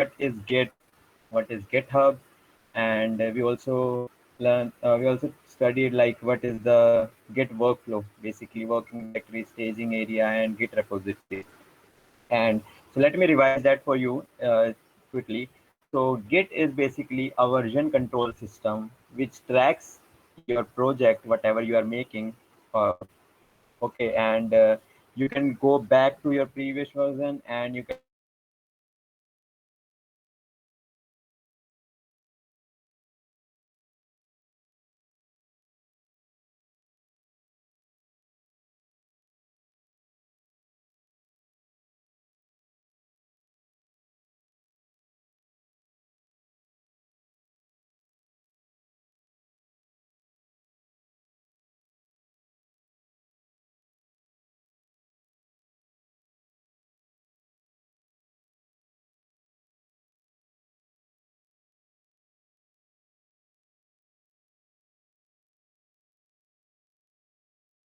what is Git, what is GitHub, and we also studied like what is the Git workflow, basically working directory, staging area, and Git repository. And so let me revise that for you quickly. So Git is basically a version control system which tracks your project, whatever you are making. Uh, okay, and you can go back to your previous version and you can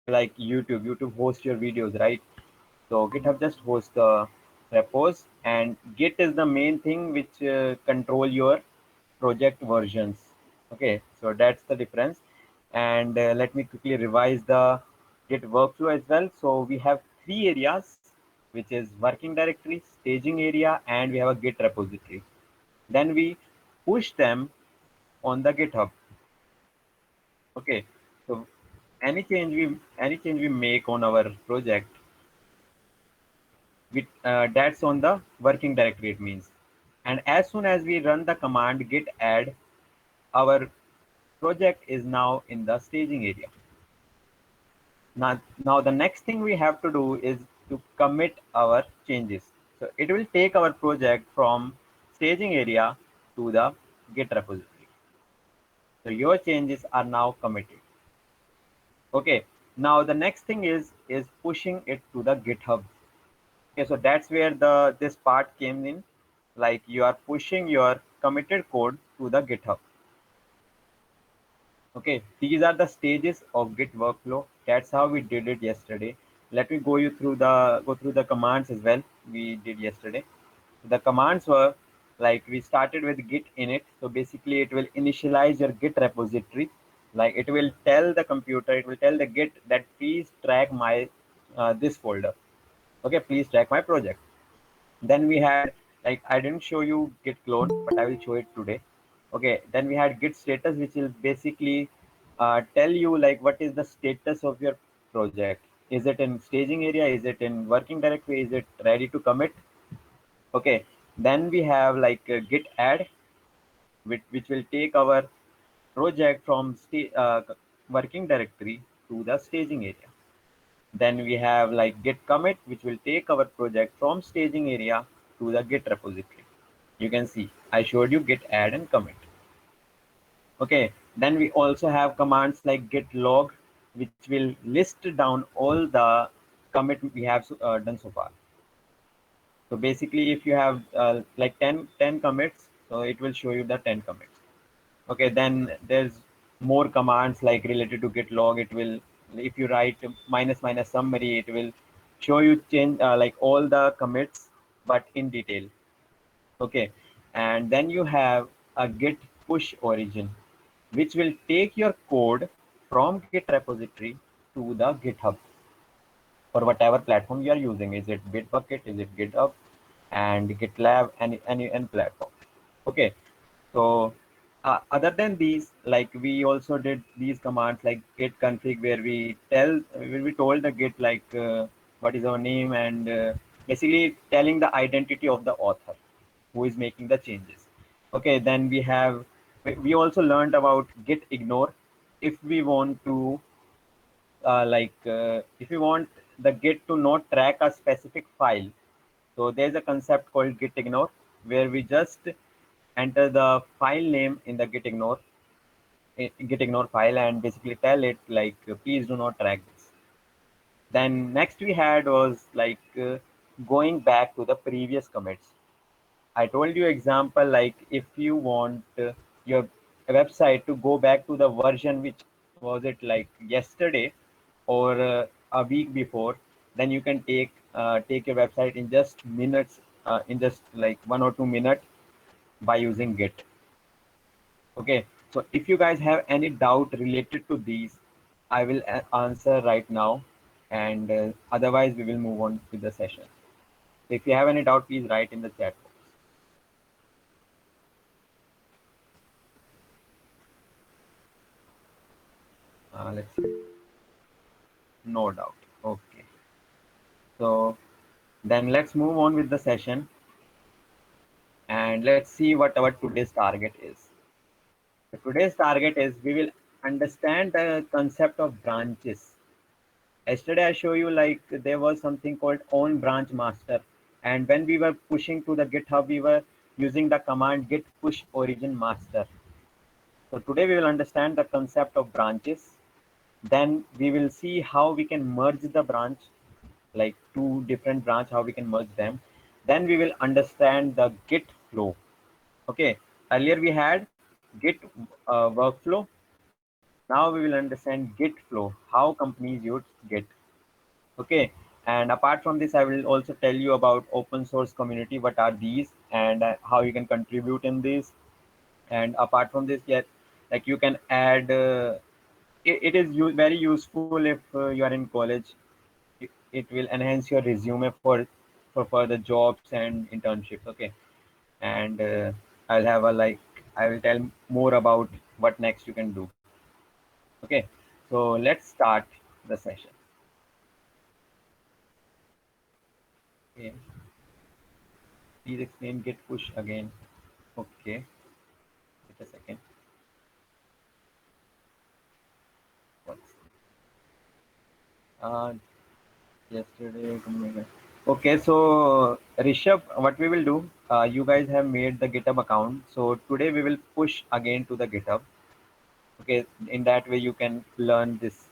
see like YouTube hosts your videos, right? So GitHub just hosts the repos, and Git is the main thing which control your project versions. Okay, so that's the difference. And let me quickly revise the Git workflow as well. So we have three areas, which is working directory, staging area, and we have a Git repository. Then we push them on the GitHub. Okay, so any change we make on our project, that's on the working directory, it means. And as soon as we run the command git add, our project is now in the staging area. Now the next thing we have to do is to commit our changes. So it will take our project from staging area to the git repository. So your changes are now committed. Okay, now the next thing is pushing it to the GitHub. Okay, so that's where the this part came in. Like you are pushing your committed code to the GitHub. Okay, these are the stages of Git workflow. That's how we did it yesterday. Let me go through the commands as well. We did yesterday. The commands were like we started with git init. So basically, it will initialize your Git repository. Like it will tell the computer, it will tell the Git that please track my this folder. Okay, please track my project. Then we had, like, I didn't show you git clone, but I will show it today. Okay, then we had git status, which will basically tell you like what is the status of your project. Is it in staging area, is it in working directory, is it ready to commit? Okay, then we have like git add, which will take our project from working directory to the staging area. Then we have like git commit, which will take our project from staging area to the git repository. You can see I showed you git add and commit. Okay, then we also have commands like git log, which will list down all the commit we have done so far. So basically, if you have like 10 commits, so it will show you the 10 commits. Okay, then there's more commands like related to git log. It will, if you write minus minus summary, it will show you change like all the commits, but in detail. Okay, and then you have a git push origin, which will take your code from git repository to the GitHub or whatever platform you are using. Is it Bitbucket? Is it GitHub? And GitLab? Any platform. Okay, so other than these, like we also did these commands like git config, where we told the git like what is our name, and basically telling the identity of the author who is making the changes. Okay, then we also learned about git ignore. If we want to if you want the git to not track a specific file, so there's a concept called git ignore, where we just enter the file name in the git ignore file and basically tell it like please do not track this. Then next we had was like going back to the previous commits. I told you example, like if you want your website to go back to the version which was it like yesterday or a week before, then you can take your website in just minutes, in just like 1 or 2 minutes. by using Git. Okay, so if you guys have any doubt related to these, I will answer right now, and otherwise we will move on with the session. If you have any doubt, please write in the chat box. Let's see. No doubt. Okay, so then let's move on with the session, and let's see what our today's target is. So today's target is we will understand the concept of branches. Yesterday I show you like there was something called on branch master, and when we were pushing to the GitHub, we were using the command git push origin master. So today we will understand the concept of branches. Then we will see how we can merge the branch, like two different branch, how we can merge them. Then we will understand the git flow. Okay, earlier we had git workflow. Now we will understand git flow, how companies use git. Okay, and apart from this, I will also tell you about open source community, what are these, and how you can contribute in this. And apart from this, yes, like you can add it is very useful if you are in college. It will enhance your resume for further jobs and internships. Okay, and I'll have a like I will tell more about what next you can do. Okay, so let's start the session. Okay, please explain git push again. Okay, wait a second. What's uh yesterday? Okay, so Rishabh, what we will do, you guys have made the GitHub account. So today we will push again to the GitHub. Okay, in that way you can learn this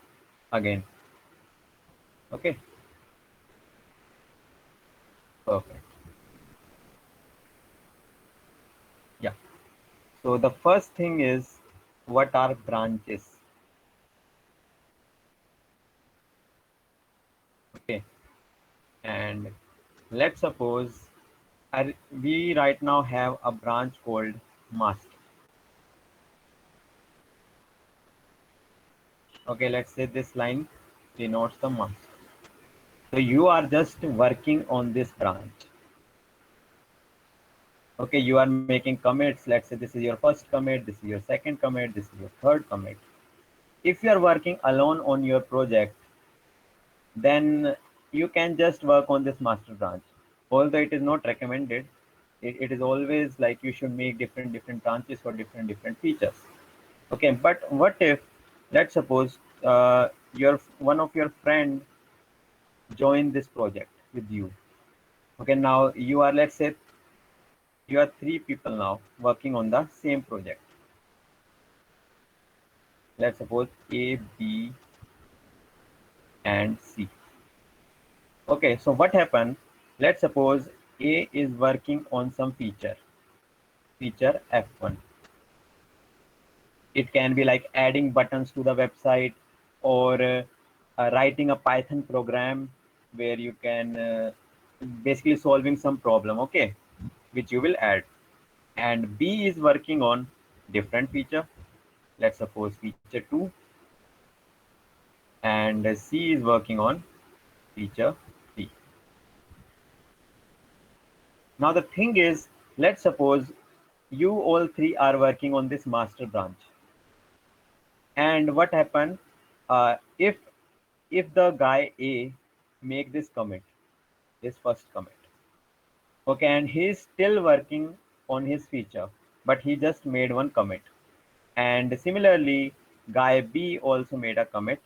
again. Okay, perfect. Yeah. So the first thing is, what are branches? Okay, and let's suppose we right now have a branch called master. Okay, let's say this line denotes the master. So you are just working on this branch. Okay, you are making commits. Let's say this is your first commit, this is your second commit, this is your third commit. If you are working alone on your project, then you can just work on this master branch. Although it is not recommended, it is always like you should make different branches for different features. Okay, but what if, let's suppose your one of your friend join this project with you. Okay, now you are, let's say you are three people now working on the same project. Let's suppose A, B, and C. Okay, so what happened? Let's suppose A is working on some feature F1. It can be like adding buttons to the website, or writing a Python program where you can basically solving some problem, okay, which you will add. And B is working on different feature. Let's suppose feature 2, and C is working on feature 3. Now the thing is, let's suppose you all three are working on this master branch. And what happened, if the guy A make this commit, this first commit, okay, and he's still working on his feature, but he just made one commit. And similarly, guy B also made a commit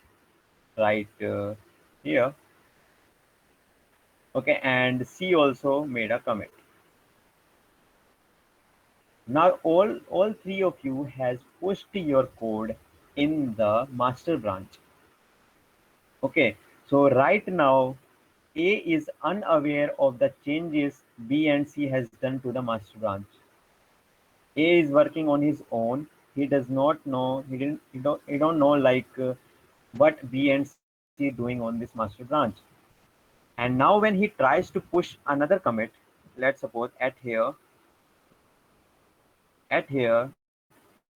right here. Okay, and C also made a commit. Now all three of you has pushed your code in the master branch. Okay, so right now A is unaware of the changes B and C has done to the master branch. A is working on his own. He does not know. He don't know like what B and C doing on this master branch. And now when he tries to push another commit, let's suppose at here, at here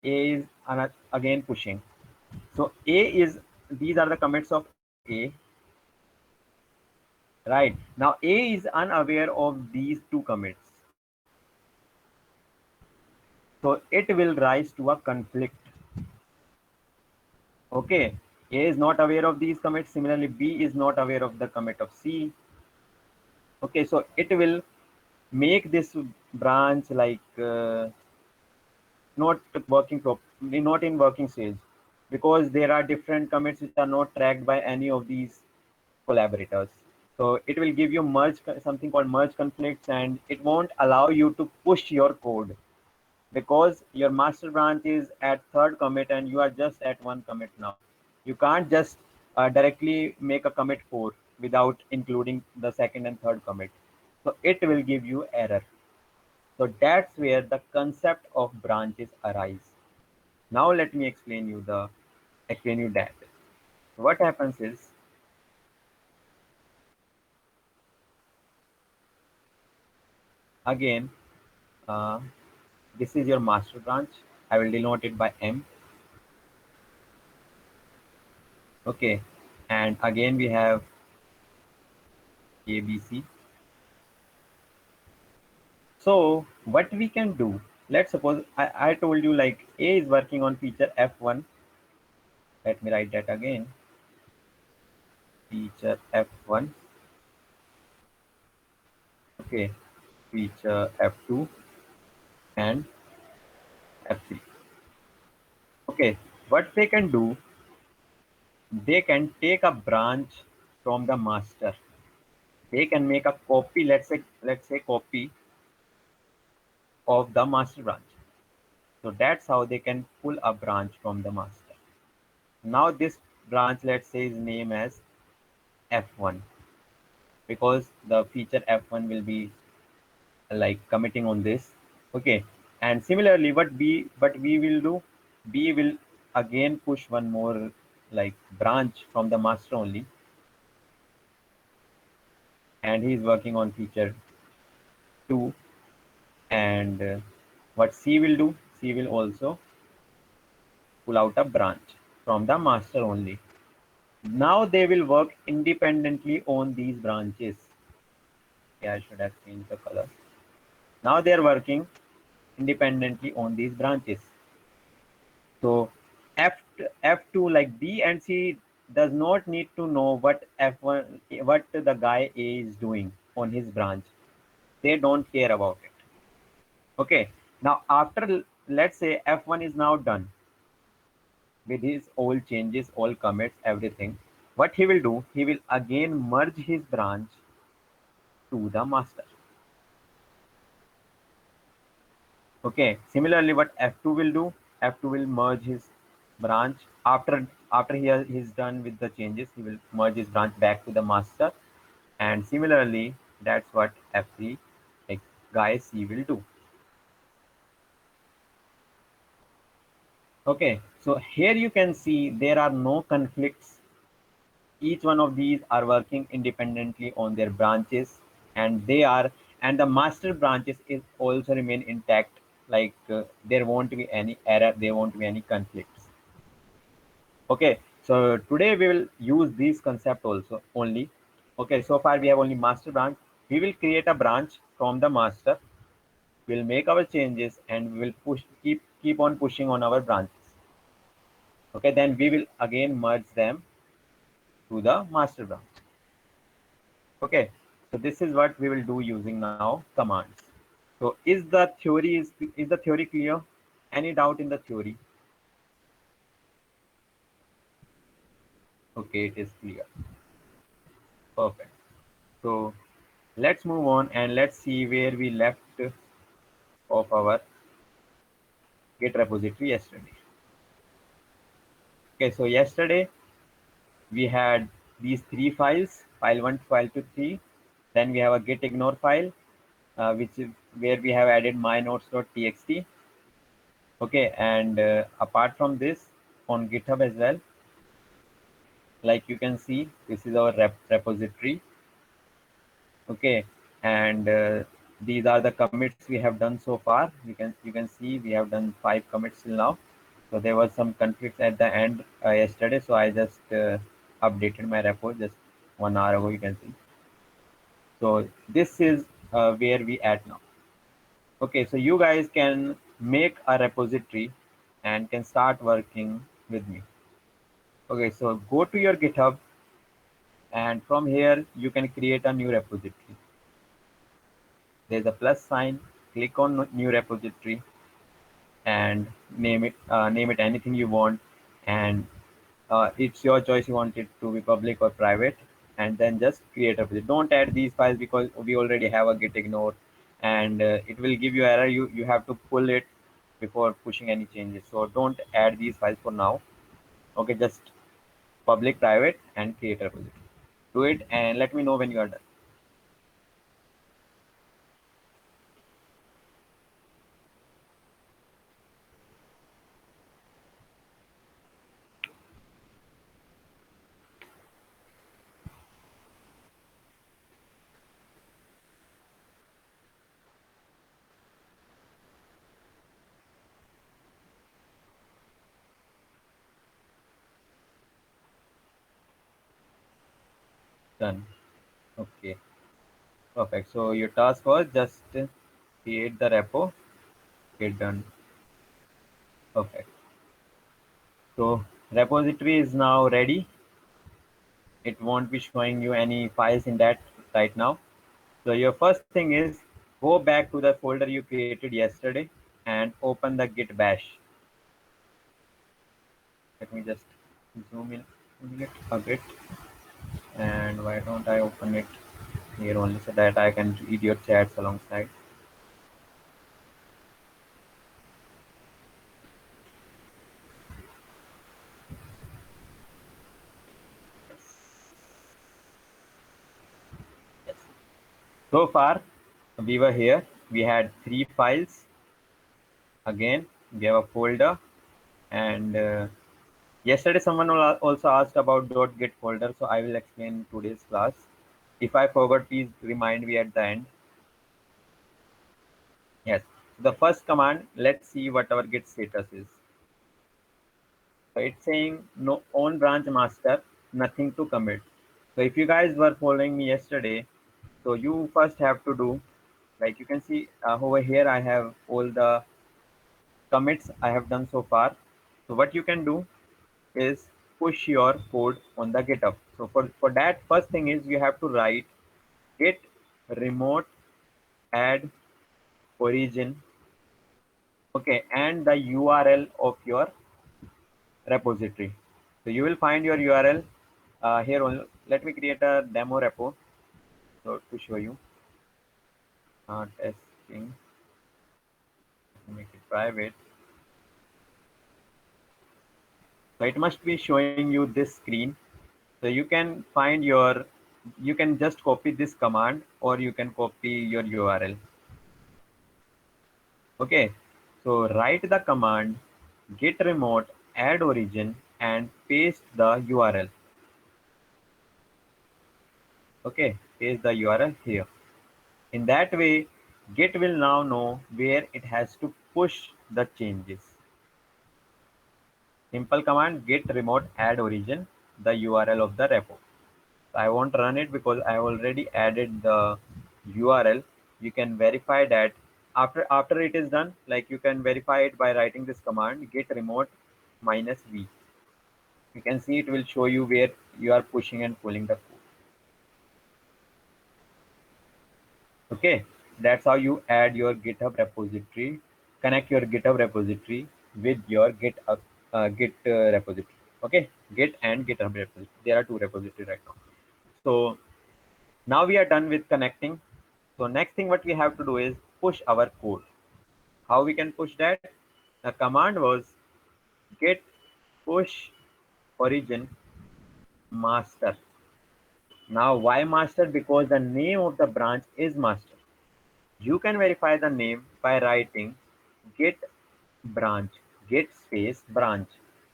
A is again pushing. So A is, these are the commits of A, right? Now A is unaware of these two commits. So it will rise to a conflict. Okay. A is not aware of these commits. Similarly, B is not aware of the commit of C. Okay. So it will make this branch like not working properly, not in working stage, because there are different commits which are not tracked by any of these collaborators. So it will give you merge, something called merge conflicts, and it won't allow you to push your code because your master branch is at third commit and you are just at one commit now. You can't just directly make a commit 4 without including the second and third commit. So it will give you error. So that's where the concept of branches arise. Now let me explain you that. What happens is, again, uh, this is your master branch. I will denote it by M. Okay. And again we have ABC. So what we can do, let's suppose I told you like A is working on feature F1. Let me write that again. Feature F1. Okay. Feature F2 and F3. Okay. What they can do, they can take a branch from the master. They can make a copy, let's say copy of the master branch. So that's how they can pull a branch from the master. Now this branch, let's say, is named as F1 because the feature F1 will be like committing on this. Okay. And similarly, what we will do, B will again push one more like branch from the master only, and he is working on feature 2. And what C will do, C will also pull out a branch from the master only. Now they will work independently on these branches. Yeah, I should have changed the color. Now they are working independently on these branches. So F F2, like B and C, does not need to know what F1, what the guy A is doing on his branch. They don't care about it. Okay. Now after, let's say F1 is now done with his all changes, all commits, everything. What he will do, he will again merge his branch to the master. Okay. Similarly, what F2 will do, F2 will merge his branch after he's done with the changes. He will merge his branch back to the master, and similarly, that's what F3, like guy C, will do. Okay. So here you can see there are no conflicts. Each one of these are working independently on their branches, and the master branches is also remain intact. Like there won't be any error, there won't be any conflicts. Okay, so today we will use this concept also only. Okay, so far we have only master branch. We will create a branch from the master. We'll make our changes and we will keep on pushing on our branches. Okay, then we will again merge them to the master branch. Okay, so this is what we will do using now commands. So is the theory clear? Any doubt in the theory? Okay, it is clear. Perfect. So let's move on and let's see where we left of our Git repository yesterday. Okay, so yesterday we had these three files, file 1, file 2, 3. Then we have a git ignore file, which is where we have added mynotes.txt. Okay, and apart from this, on GitHub as well, like you can see, this is our repository. Okay, and These are the commits we have done so far. You can see we have done 5 commits till now. So there was some conflicts at the end yesterday, so I just updated my repo just 1 hour ago. You can see. So this is where we at now. Okay, so you guys can make a repository and can start working with me. Okay, so go to your GitHub, and from here you can create a new repository. There's a plus sign. Click on new repository and name it anything you want, and it's your choice. You want it to be public or private, and then just create a repository. Don't add these files because we already have a git ignore, and it will give you error. You have to pull it before pushing any changes. So don't add these files for now. Okay, just public, private, and create a repository. Do it and let me know when you are done. Done. Okay, perfect. So your task was just create the repo. Get done. Perfect. So repository is now ready. It won't be showing you any files in that right now. So your first thing is go back to the folder you created yesterday and open the git bash. Let me just zoom in it a bit. And why don't I open it here only so that I can read your chats alongside. Yes. So far, we were here. We had 3 files. Again, we have a folder. And yesterday, someone also asked about .git folder. So I will explain in today's class. If I forgot, please remind me at the end. Yes. The first command, let's see what our git status is. So it's saying no on branch master, nothing to commit. So if you guys were following me yesterday, so you first have to do, like you can see over here, I have all the commits I have done so far. So what you can do is push your code on the GitHub. So for that, first thing is you have to write git remote add origin, okay, and the URL of your repository. So you will find your URL here only. Let me create a demo repo so to show you testing. Make it private. So it must be showing you this screen. So you can find your, you can just copy this command or you can copy your URL. Okay, so write the command git remote add origin and paste the URL. Okay, paste the URL here. In that way, Git will now know where it has to push the changes. Simple command git remote add origin, the URL of the repo. I won't run it because I already added the URL. You can verify that after it is done, like you can verify it by writing this command git remote -v. You can see it will show you where you are pushing and pulling the code. Okay, that's how you add your GitHub repository, connect your GitHub repository with your Git repository. Okay, Git and GitHub repository. There are 2 repositories right now. So now we are done with connecting. So next thing what we have to do is push our code. How we can push that? The command was git push origin master. Now why master? Because the name of the branch is master. You can verify the name by writing git branch, git space branch.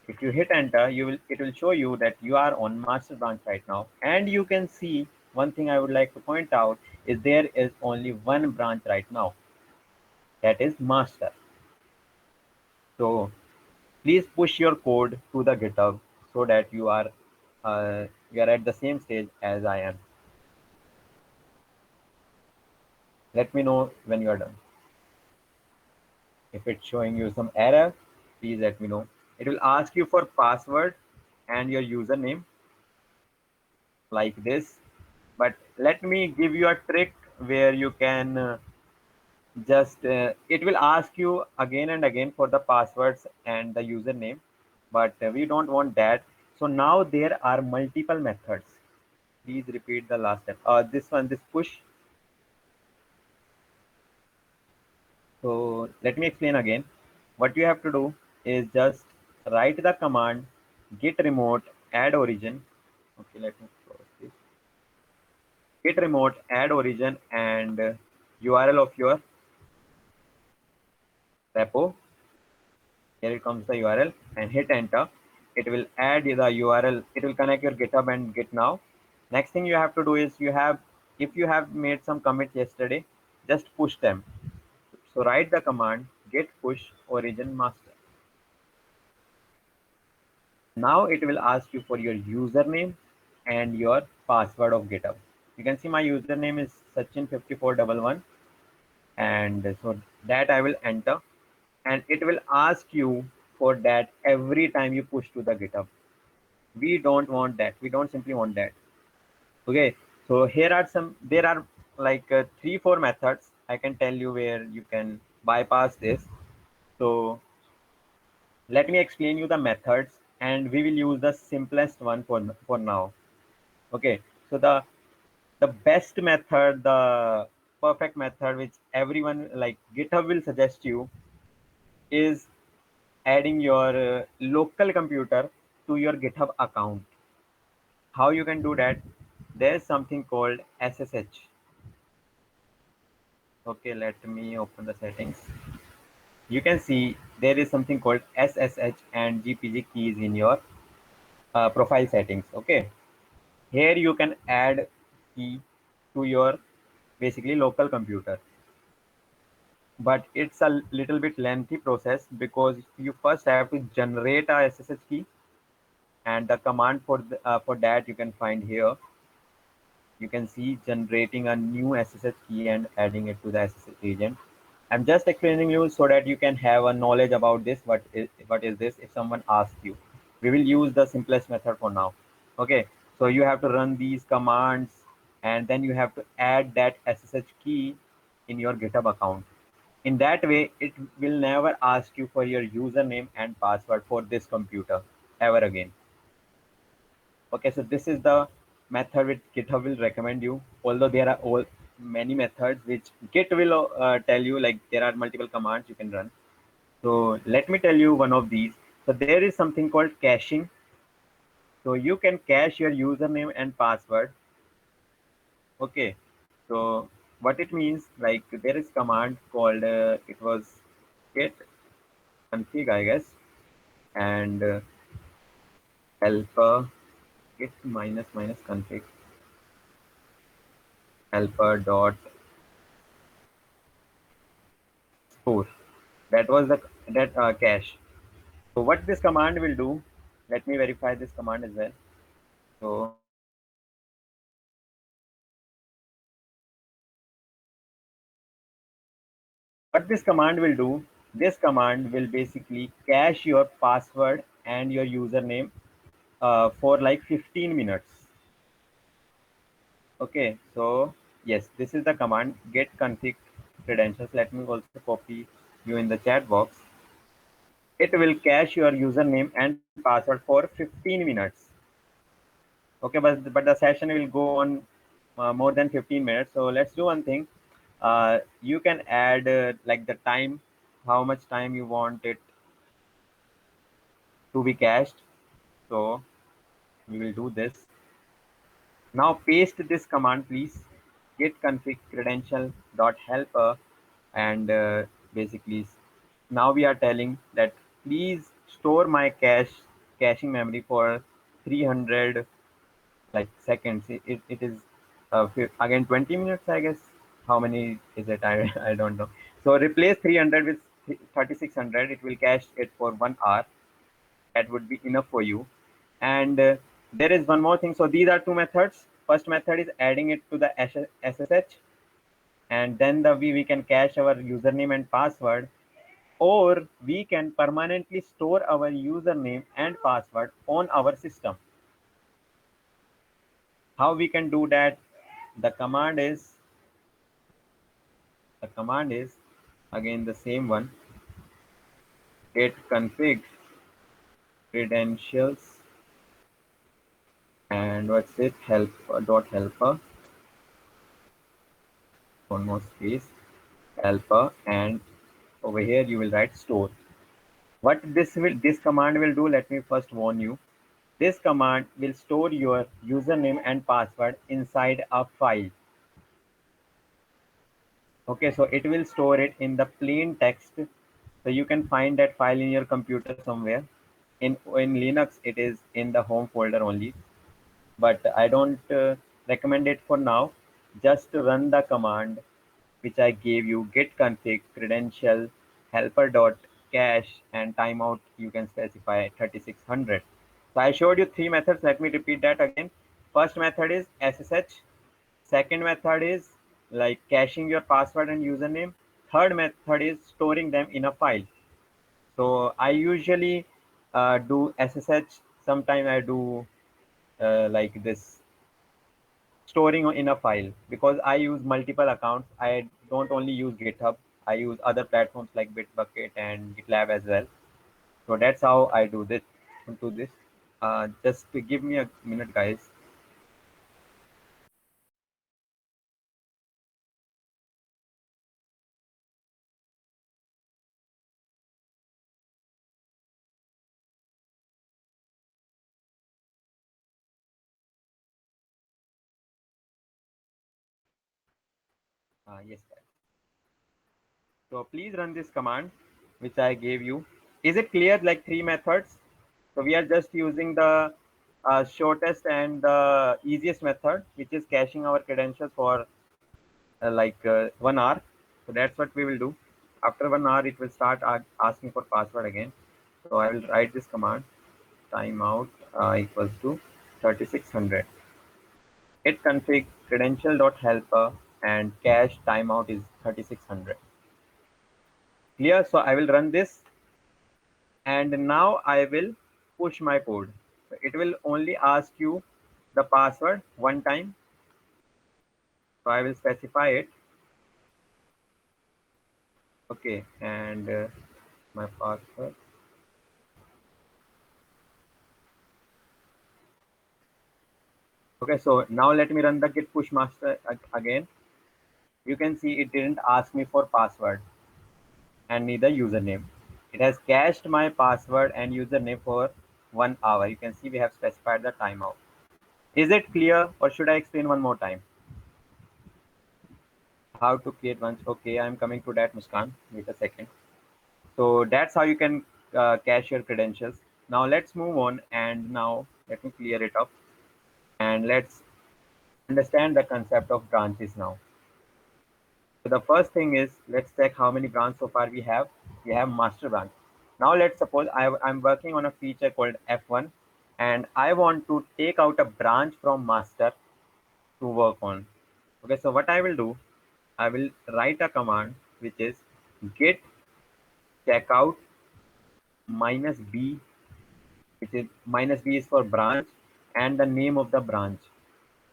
If you hit enter, it will show you that you are on master branch right now. And you can see one thing I would like to point out. is there is only one branch right now, that is master. So please push your code to the GitHub so that you are at the same stage as I am. Let me know when you are done. If it's showing you some error, please let me know. It will ask you for password and your username like this. But let me give you a trick where you can just it will ask you again and again for the passwords and the username, but we don't want that. So now there are multiple methods. Please repeat the last step. This one, this push. So let me explain again. What you have to do is just write the command git remote add origin. Okay, let me close this. Git remote add origin and URL of your repo. Here it comes the URL and hit enter. It will add the URL. It will connect your GitHub and Git now. Next thing you have to do is if you have made some commits yesterday, just push them. So write the command git push origin master. Now it will ask you for your username and your password of GitHub. You can see my username is Sachin5411, and so that I will enter, and it will ask you for that every time you push to the GitHub. We don't want that. We don't simply want that. Okay. So there are like 3 4 methods I can tell you where you can bypass this. So let me explain you the methods, and we will use the simplest one for now. Okay. So the best method, the perfect method which everyone like GitHub will suggest you is adding your local computer to your GitHub account. How you can do that? There's something called SSH. Okay, let me open the settings. You can see there is something called SSH and GPG keys in your profile settings. Okay, here you can add key to your basically local computer, but it's a little bit lengthy process because you first have to generate a SSH key, and the command for that you can find here. You can see generating a new SSH key and adding it to the SSH agent. I'm just explaining you so that you can have a knowledge about this. What is this? If someone asks you, we will use the simplest method for now. Okay, so you have to run these commands, and then you have to add that SSH key in your GitHub account. In that way, it will never ask you for your username and password for this computer ever again. Okay, so this is the method which GitHub will recommend you. Although there are many methods which Git will tell you, like there are multiple commands you can run. So let me tell you one of these. So there is something called caching. So you can cache your username and password. Okay, so what it means, like there is command called it was git config, I guess, and helper git minus minus config helper dot store. That was the that cache. So what this command will do, let me verify this command as well. So what this command will do, this command will basically cache your password and your username for like 15 minutes. Okay, so yes, this is the command get config credentials. Let me also copy you in the chat box. It will cache your username and password for 15 minutes. Okay, but the session will go on more than 15 minutes. So let's do one thing. You can add like the time, how much time you want it to be cached. So we will do this. Now paste this command, please. Git config credential dot helper, and basically now we are telling that please store my caching memory for 300 like seconds. It is again 20 minutes, I guess. How many is it? I don't know. So replace 300 with 3600. It will cache it for 1 hour. That would be enough for you. And there is one more thing. So these are two methods. First method is adding it to the SSH, and then we can cache our username and password, or we can permanently store our username and password on our system. How we can do that? The command is the command is again the same one: get config credentials, and what's it, helper, one more space, helper, and over here you will write store. What this command will do, let me first warn you. This command will store your username and password inside a file. Okay, so it will store it in the plain text. So you can find that file in your computer somewhere. In Linux, it is in the home folder only. But I don't recommend it for now. Just run the command which I gave you: get config credential helper dot cache, and timeout you can specify 3600. So I showed you three methods. Let me repeat that again. First method is SSH. Second method is like caching your password and username. Third method is storing them in a file. So I usually do SSH. Sometimes I do like this, storing in a file, because I use multiple accounts. I don't only use GitHub. I use other platforms like Bitbucket and GitLab as well. So that's how I do this. Just give me a minute, guys. Yes, guys. So please run this command which I gave you. Is it clear? Like three methods. So we are just using the shortest and the easiest method, which is caching our credentials for 1 hour. So that's what we will do. After 1 hour, it will start asking for password again. So I will write this command: timeout equals to 3600. It config credential dot helper, and cache timeout is 3600. Clear? So I will run this, and now I will push my code. So it will only ask you the password one time. So I will specify it. Okay, and my password. Okay, so now let me run the git push master again. You can see it didn't ask me for password and neither username. It has cached my password and username for 1 hour. You can see we have specified the timeout. Is it clear, or should I explain one more time? How to create once? Okay, I'm coming to that, Muskan. Wait a second. So that's how you can cache your credentials. Now let's move on, and now let me clear it up, and let's understand the concept of branches now. So the first thing is, let's check how many branches so far we have. We have master branch. Now let's suppose I'm working on a feature called F1, and I want to take out a branch from master to work on. Okay, so what I will do, I will write a command which is git checkout minus b, which is minus b is for branch, and the name of the branch.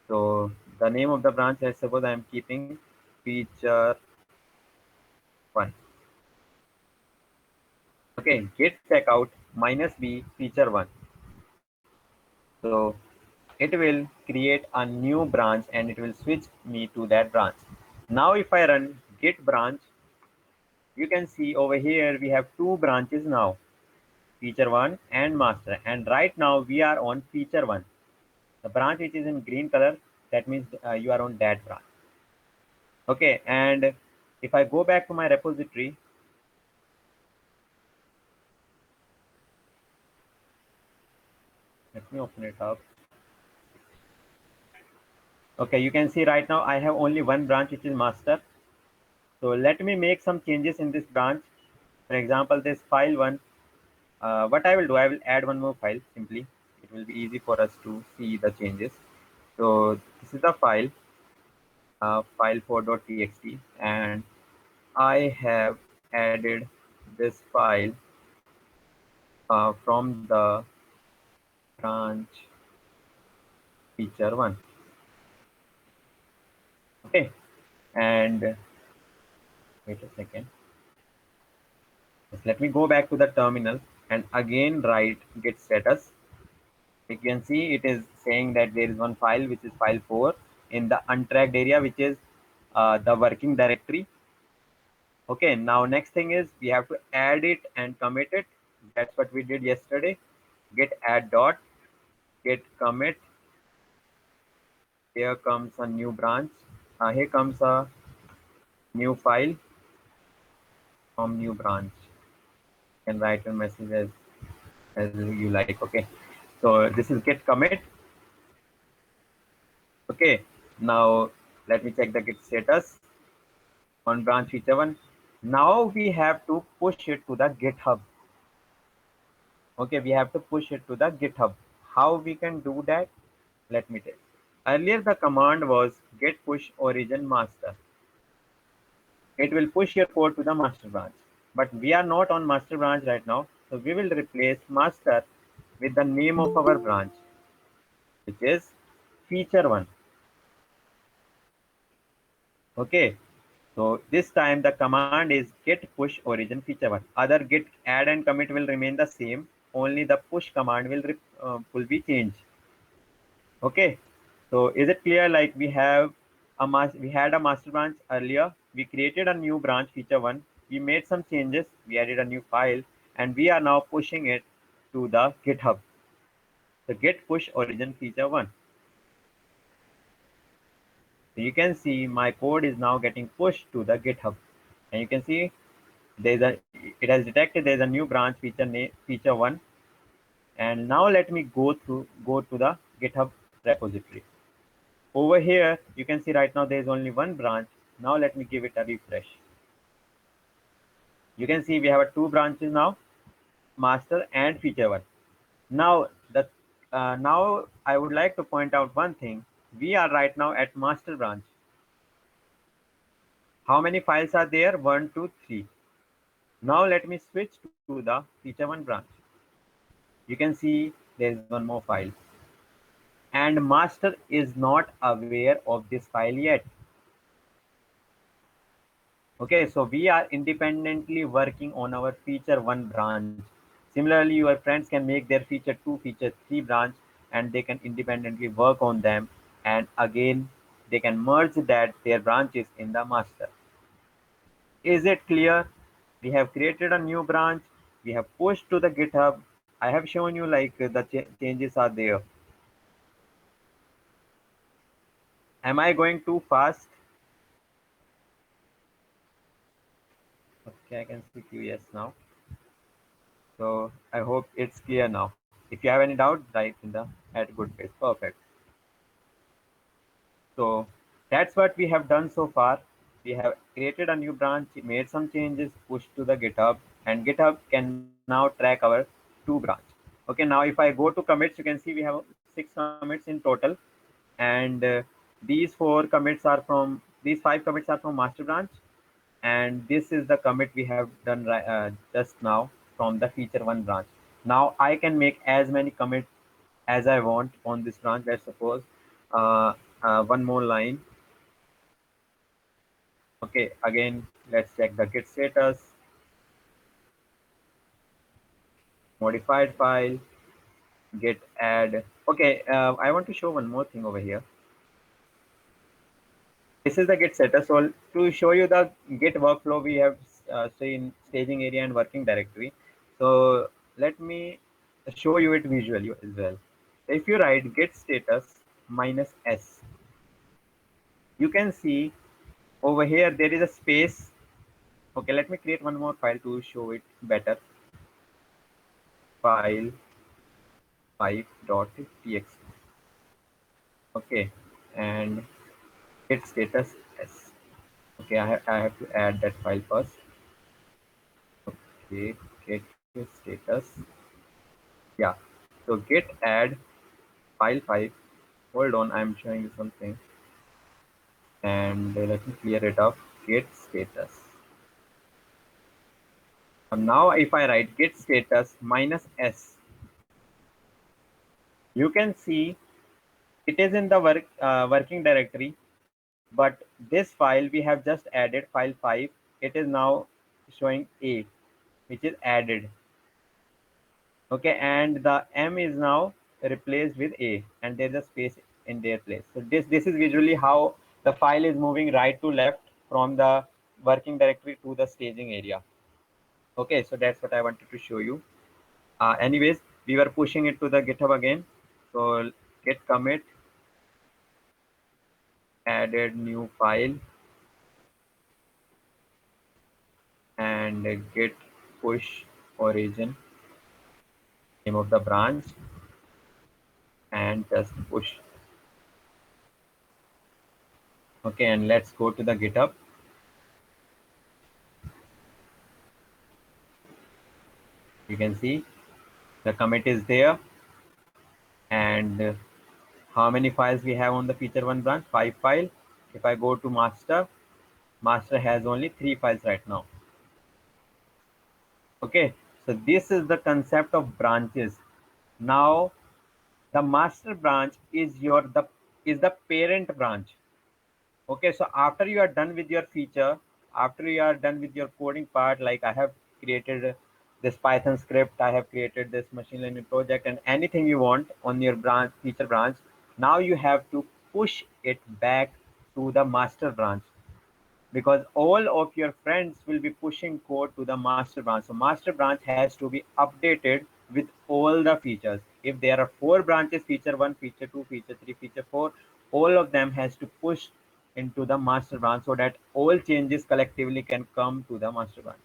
So the name of the branch, let's suppose I'm keeping feature one. Okay, git checkout minus b feature one. So it will create a new branch and it will switch me to that branch. Now if I run git branch, you can see over here we have two branches now, feature one and master. And right now we are on feature one. The branch which is in green color, that means you are on that branch. Okay, and if I go back to my repository, let me open it up. Okay, you can see right now I have only one branch, which is master. So let me make some changes in this branch. For example, this file one, what I will do, I will add one more file simply. It will be easy for us to see the changes. So this is the file, file4.txt, and I have added this file from the branch feature one. Okay, and wait a second. Just let me go back to the terminal and again write git status. You can see it is saying that there is one file, which is file 4 in the untracked area, which is the working directory. Okay, now next thing is we have to add it and commit it. That's what we did yesterday. Git add dot git commit. Here comes a new branch. Here comes a new file from new branch. You can write a message as you like. Okay, so this is git commit. Okay, now let me check the git status on branch feature one. Now we have to push it to the GitHub. Okay, we have to push it to the GitHub. How we can do that? Let me tell you. Earlier the command was git push origin master. It will push your code to the master branch. But we are not on master branch right now. So we will replace master with the name of our branch, which is feature one. Okay. So this time the command is git push origin feature one. Other git add and commit will remain the same. Only the push command will be changed. Okay. So is it clear? Like we had a master branch earlier. We created a new branch feature one. We made some changes. We added a new file, and we are now pushing it to the GitHub. The git push origin feature one. So you can see my code is now getting pushed to the GitHub, and you can see there's a it has detected there's a new branch feature one. And now let me go to the GitHub repository. Over here you can see right now there is only one branch. Now let me give it a refresh. You can see we have two branches now, master and feature one. Now I would like to point out one thing. We are right now at master branch. How many files are there? 1, 2, 3. Now let me switch to the feature one branch. You can see there is one more file, and master is not aware of this file yet. Okay, so we are independently working on our feature one branch. Similarly, your friends can make their feature two, feature three branch, and they can independently work on them, and again they can merge that their branches in the master. Is it clear? We have created a new branch. We have pushed to the GitHub. I have shown you like the changes are there. Am I going too fast? Okay, I can speak you yes now. So I hope it's clear now. If you have any doubt, write in the at good pace. Perfect. So that's what we have done so far. We have created a new branch, made some changes, pushed to the GitHub, and GitHub can now track our two branch. Okay, now if I go to commits, you can see we have 6 commits in total, and these 5 commits are from master branch, and this is the commit we have done just now from the feature one branch. Now I can make as many commits as I want on this branch. Let's suppose one more line. Okay, again let's check the git status, modified file, git add. Okay, I want to show one more thing over here. This is the git status. So to show you the git workflow, we have seen staging area and working directory. So let me show you it visually as well. If you write git status -s, you can see over here there is a space. Okay, let me create one more file to show it better. File 5.txt. Okay, and git status s. Okay, I have to add that file first. Okay, get status. Yeah, so git add file 5. Hold on, I'm showing you something. And let me clear it up. Git status. Now if I write git status minus s, you can see it is in the working directory, but this file we have just added, file 5, it is now showing a, which is added. Okay, and the m is now replaced with a, and there's a space in their place. So this is visually how the file is moving right to left from the working directory to the staging area. Okay, so that's what I wanted to show you. Anyways, we were pushing it to the GitHub again. So git commit, added new file, and git push origin, name of the branch, and just push. Okay, and let's go to the GitHub. You can see the commit is there, and how many files we have on the feature one branch? 5 file. If I go to master has only 3 files right now. Okay, so this is the concept of branches. Now the master branch is the parent branch. Okay, so after you are done with your feature, after you are done with your coding part, like I have created this Python script, I have created this machine learning project, and anything you want on your branch, feature branch, now you have to push it back to the master branch, because all of your friends will be pushing code to the master branch. So master branch has to be updated with all the features. If there are 4 branches, feature 1, feature 2, feature 3, feature 4, all of them has to push into the master branch so that all changes collectively can come to the master branch.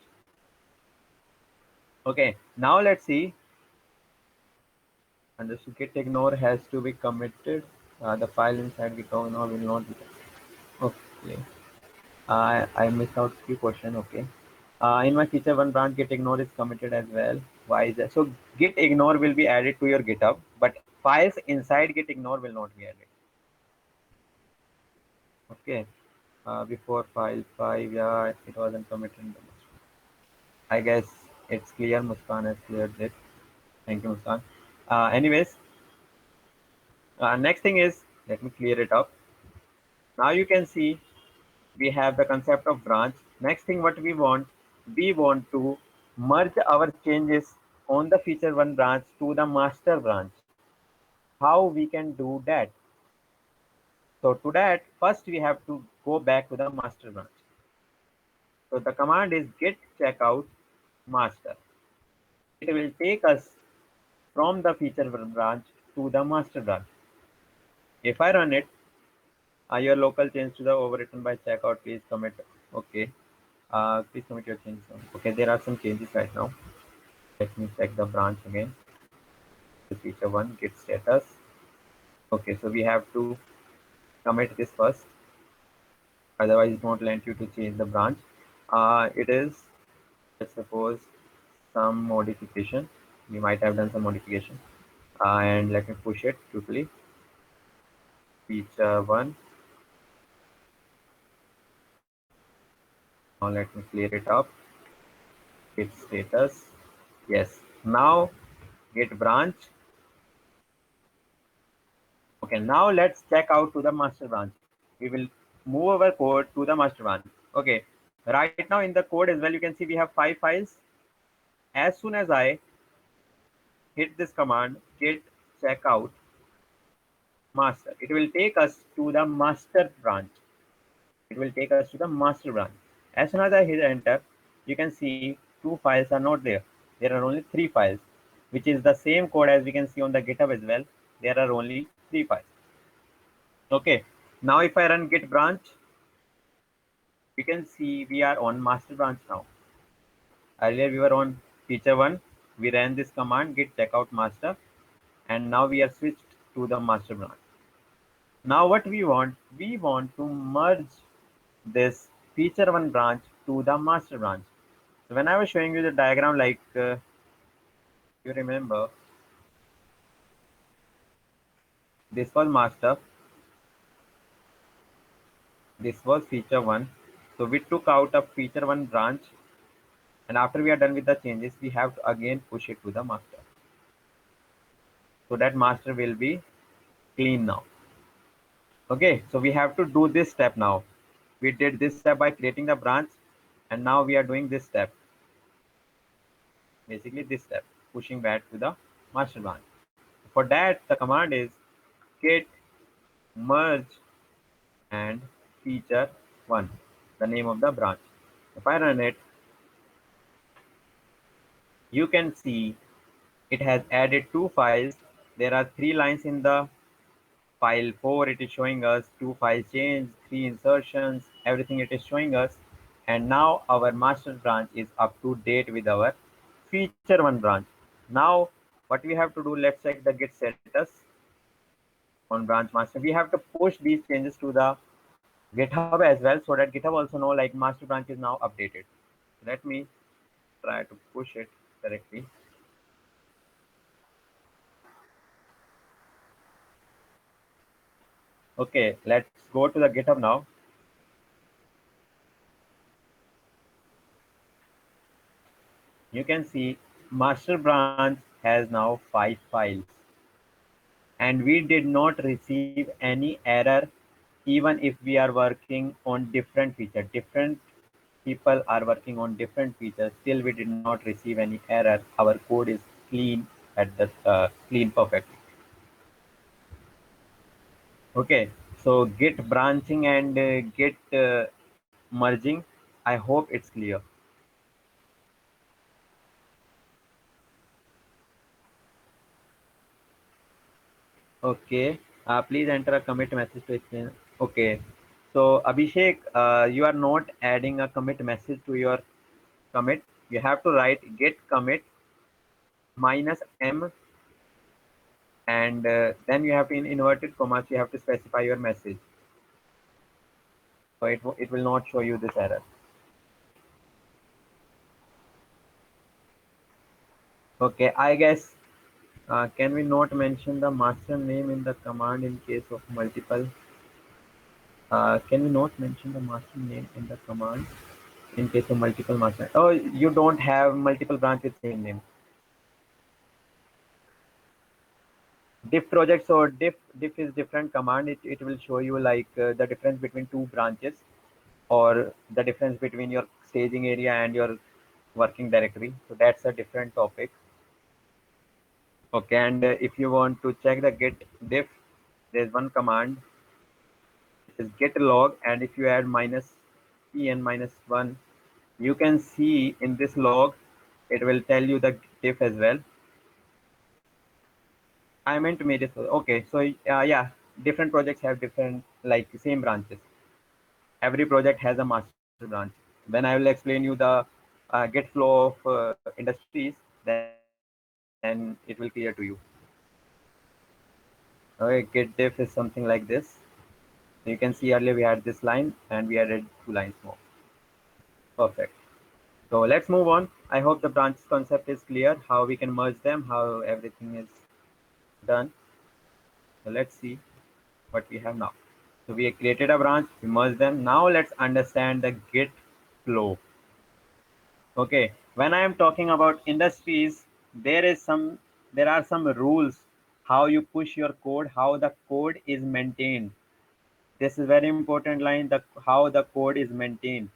Okay, now let's see. And the git ignore has to be committed. The file inside git ignore will not be. Okay. I missed out few question. Okay. In my feature one branch, git ignore is committed as well. Why is that? So git ignore will be added to your GitHub, but files inside git ignore will not be added. Okay. Before file 5, yeah, it wasn't committed. I guess it's clear. Muskan has cleared it. Thank you, Muskan. Anyways, next thing is, let me clear it up. Now you can see we have the concept of branch. Next thing what we want to merge our changes on the feature one branch to the master branch. How we can do that? So to that, first we have to go back to the master branch. So the command is git checkout master. It will take us from the feature one branch to the master branch. If I run it, your local change to the overwritten by checkout, please commit. Okay. Please commit your changes. Okay, there are some changes right now. Let me check the branch again. The feature one, git status. Okay, so we have to commit this first. Otherwise, it won't let you to change the branch. It is, let's suppose, some modification. We might have done some modification. And let me push it quickly. Feature one. Now let me clear it up. Git status. Yes. Now git branch. Okay, now let's check out to the master branch. We will move our code to the master branch. Okay, right now in the code as well, you can see we have 5 files. As soon as I hit this command, git checkout master, it will take us to the master branch. It will take us to the master branch. As soon as I hit enter, you can see 2 files are not there. There are only 3 files, which is the same code as we can see on the GitHub as well. There are only 3 files. Okay, now if I run git branch, we can see we are on master branch now. Earlier we were on feature one. We ran this command git checkout master, and now we are switched to the master branch. Now what we want to merge this feature one branch to the master branch. So when I was showing you the diagram, like you remember, this was master, this was feature one. So we took out a feature one branch, and after we are done with the changes, we have to again push it to the master. So that master will be clean now. Okay, so we have to do this step now. We did this step by creating the branch, and now we are doing this step, basically this step, pushing back to the master branch. For that, the command is git merge and feature one, the name of the branch. If I run it, you can see it has added two files. There are three lines in the file 4. It is showing us two file change, three insertions, everything it is showing us. And now our master branch is up to date with our feature one branch. Now what we have to do, let's check the git status on branch master. We have to push these changes to the GitHub as well, so that GitHub also know like master branch is now updated. Let me try to push it correctly. Okay, let's go to the GitHub now. You can see master branch has now 5 files, and we did not receive any error. Even if we are working on different features, different people are working on different features, still we did not receive any error. Our code is clean, at the clean perfectly. Okay, so git branching and git merging, I hope it's clear. Okay, please enter a commit message to explain. Okay, so Abhishek, you are not adding a commit message to your commit. You have to write git commit minus m, and then you have to, in inverted commas, you have to specify your message. So it will not show you this error. Okay, I guess, can we not mention the master name in the command in case of multiple? Can we not mention the master name in the command in case of multiple master? Oh, you don't have multiple branch with same name. Diff project, so diff is different command. It will show you like the difference between two branches, or the difference between your staging area and your working directory. So that's a different topic. Okay, and if you want to check the git diff, there's one command, is git log, and if you add minus p and minus 1, you can see in this log it will tell you the diff as well. I meant to make this. Okay, so yeah, different projects have different, like same branches. Every project has a master branch. When I will explain you the git flow of industries, then it will clear to you. Okay, git diff is something like this. You can see earlier we had this line and we added 2 lines more. Perfect. So let's move on. I hope the branch concept is clear, how we can merge them, how everything is done. So let's see what we have now. So we have created a branch, we merge them. Now let's understand the git flow. Okay, when I am talking about industries, there are some rules how you push your code, how the code is maintained. This is very important line, the how the code is maintained.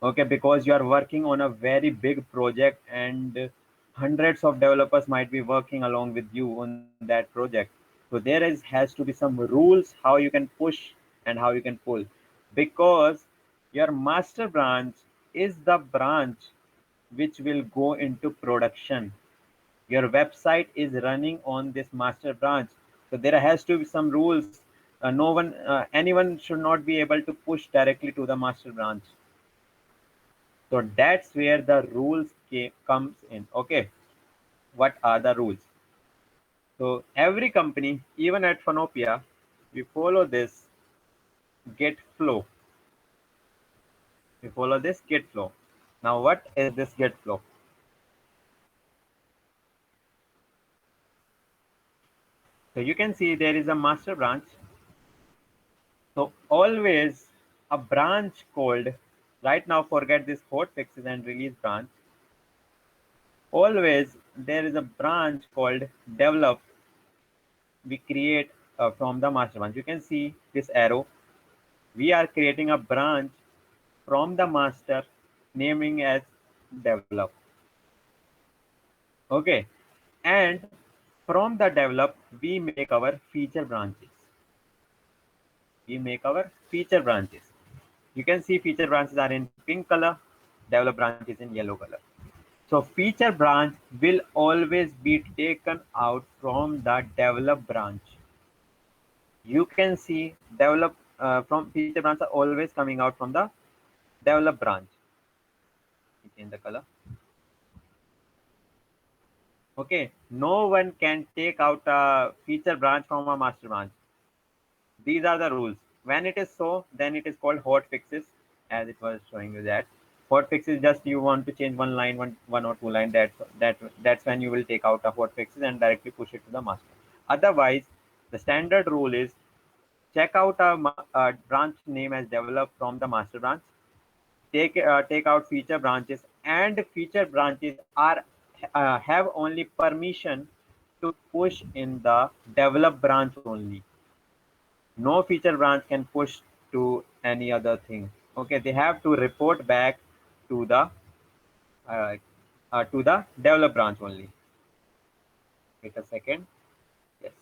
Okay, because you are working on a very big project, and hundreds of developers might be working along with you on that project. So has to be some rules how you can push and how you can pull, because your master branch is the branch which will go into production. Your website is running on this master branch, so there has to be some rules. No one anyone should not be able to push directly to the master branch. So that's where the rules comes in. Okay, what are the rules? So every company, even at Fanopia, we follow this git flow. We follow this git flow. Now, what is this git flow? So you can see there is a master branch. So always a branch called, right now forget this hot fixes and release branch. Always there is a branch called develop we create from the master branch. You can see this arrow. We are creating a branch from the master naming as develop. Okay. And from the develop, we make our feature branches. We make our feature branches. You can see feature branches are in pink color, develop branches in yellow color. So feature branch will always be taken out from the develop branch. You can see develop from feature branch are always coming out from the develop branch. You change the color. Okay, no one can take out a feature branch from a master branch. These are the rules. When it is so, then it is called hot fixes, as it was showing you that. Hot fix is just you want to change one line, one or two line. That's when you will take out a hot fixes and directly push it to the master. Otherwise, the standard rule is check out a branch name as develop from the master branch. Take out feature branches, and feature branches are have only permission to push in the develop branch only. No feature branch can push to any other thing. Okay, they have to report back to uh, the develop branch only. Wait a second. Yes.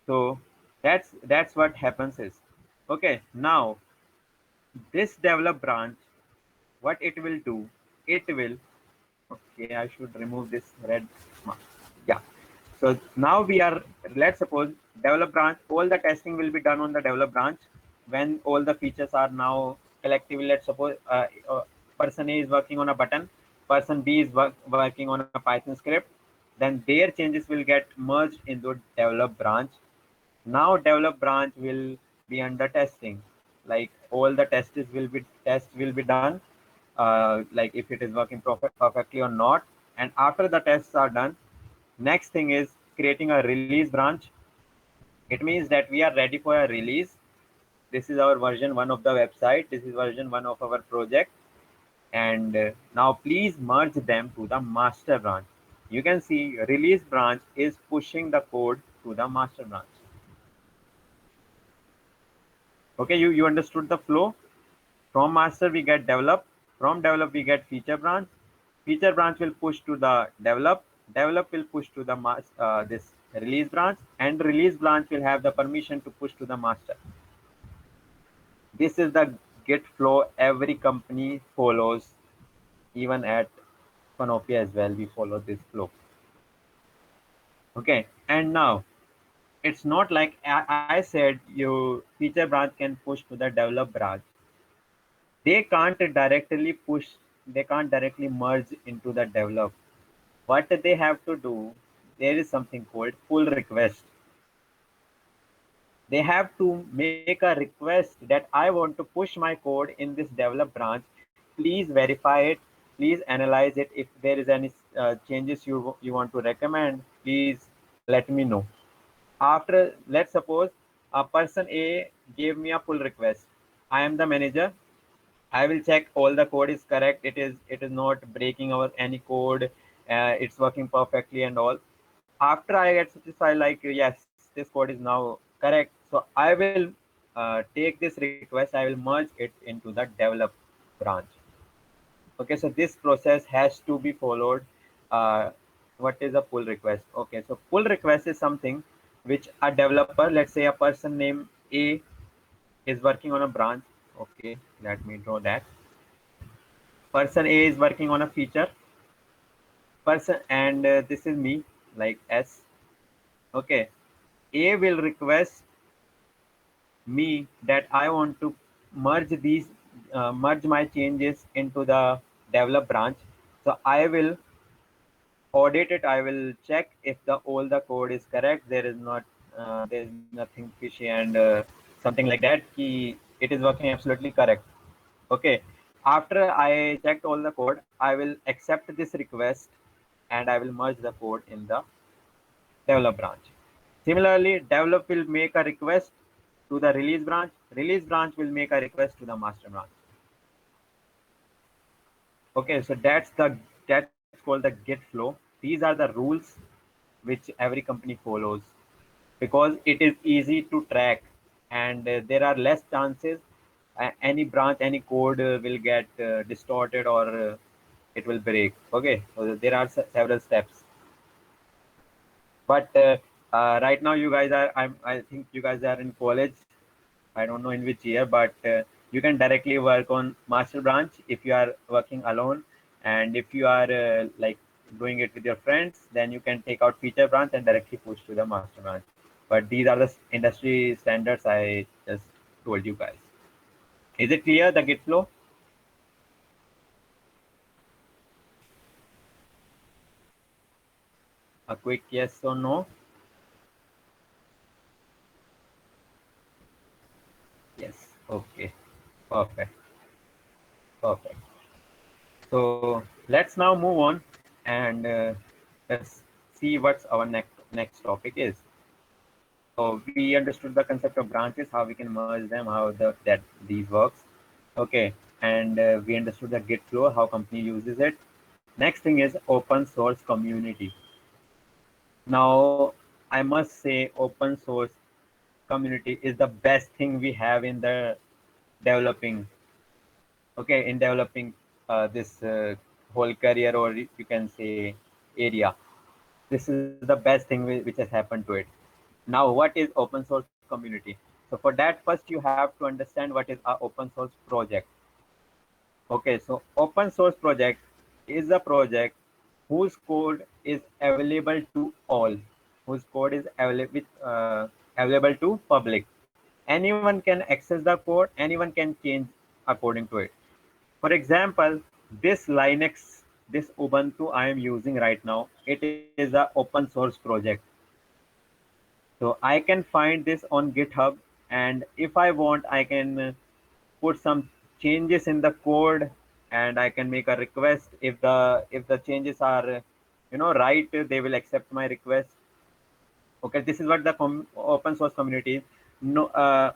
So that's what happens is, okay, now this develop branch, what it will do, it will, okay, I should remove this red mark. Yeah. So now we are, let's suppose develop branch, all the testing will be done on the develop branch when all the features are now collectively. Let's suppose person A is working on a button, person B is working on a Python script, then their changes will get merged into develop branch. Now develop branch will be under testing. Like all the tests will be done, like if it is working perfectly or not. And after the tests are done, next thing is creating a release branch. It means that we are ready for a release. This is our version 1 of the website. This is version 1 of our project. And now please merge them to the master branch. You can see release branch is pushing the code to the master branch. Okay, you understood the flow. From master we get develop. From develop we get feature branch. Feature branch will push to the develop. Develop will push to the this release branch, and release branch will have the permission to push to the master. This is the git flow every company follows. Even at Panopia as well, we follow this flow. Okay, and now it's not like I said you feature branch can push to the develop branch. They can't directly push, they can't directly merge into the develop. What they have to do, there is something called pull request. They have to make a request that I want to push my code in this develop branch. Please verify it. Please analyze it. If there is any changes you want to recommend, please let me know. After, let's suppose a person A gave me a pull request. I am the manager. I will check all the code is correct. It is not breaking our any code. It's working perfectly and all. After I get satisfied, like yes, this code is now correct. So I will take this request. I will merge it into the develop branch. Okay, so this process has to be followed. Uh, what is a pull request? Okay, so pull request is something which a developer, let's say a person named A is working on a branch. Okay, let me draw that. Person A is working on a feature. Person, and this is me, like S. Okay, A will request me that I want to merge my changes into the develop branch. So I will audit it. I will check if the all the code is correct. There is not There's nothing fishy and something like that. It is working absolutely correct. Okay. After I checked all the code, I will accept this request and I will merge the code in the develop branch. Similarly, develop will make a request to the release branch. Release branch will make a request to the master branch. Okay, so that's called the Git flow. These are the rules which every company follows because it is easy to track and there are less chances any branch, any code will get distorted or it will break. Okay, so there are several steps. But right now you guys are, I think you guys are in college. I don't know in which year, but you can directly work on master branch if you are working alone, and if you are like doing it with your friends, then you can take out feature branch and directly push to the master branch. But these are the industry standards I just told you guys. Is it clear the Git flow? A quick yes or no? Yes. Okay. Perfect. Perfect. So let's now move on and let's see what's our next topic is. So we understood the concept of branches, how we can merge them, how that these works. Okay, and we understood the Git flow, how company uses it. Next thing is open source community. Now I must say open source community is the best thing we have in the developing. Okay, in developing this whole career or you can say area. This is the best thing which has happened to it. Now, what is open source community? So for that, first you have to understand what is a open source project. Okay, so open source project is a project whose code is available to all, whose code is available to public. Anyone can access the code, anyone can change according to it. For example, this Linux, this Ubuntu I am using right now, it is a open source project. So I can find this on GitHub, and if I want, I can put some changes in the code, and I can make a request. If the changes are, right, they will accept my request. Okay, this is what the open source community is. No,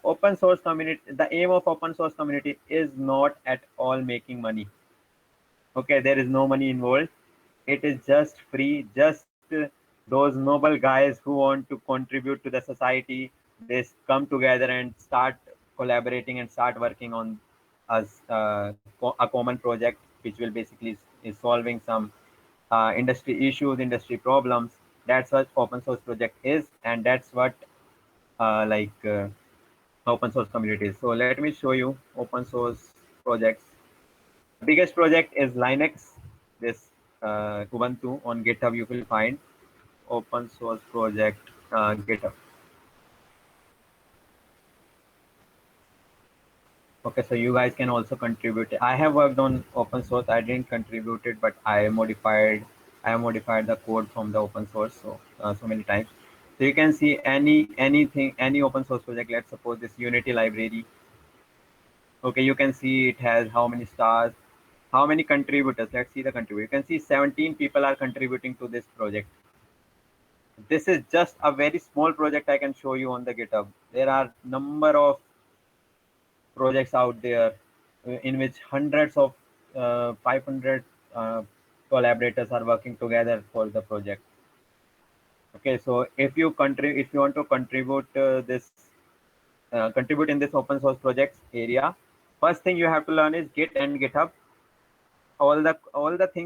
open source community. The aim of open source community is not at all making money. Okay, there is no money involved. It is just free, just those noble guys who want to contribute to the society. They come together and start collaborating and start working on a common project, which will basically is solving some industry issues, industry problems. That's what open source project is, and that's what open source community is. So let me show you open source projects. Biggest project is Linux. This Ubuntu on GitHub you will find open source project GitHub. Okay, so you guys can also contribute. I have worked on open source. I didn't contribute it, but I have modified the code from the open source so many times. So you can see anything, any open source project. Let's suppose this Unity library. Okay, you can see it has how many stars, how many contributors. Let's see the contributor. You can see 17 people are contributing to this project. This is just a very small project I can show you on the GitHub. There are number of projects out there in which hundreds of 500 uh, collaborators are working together for the project. Okay, so if you want to contribute in this open source projects area, first thing you have to learn is Git and GitHub. All the things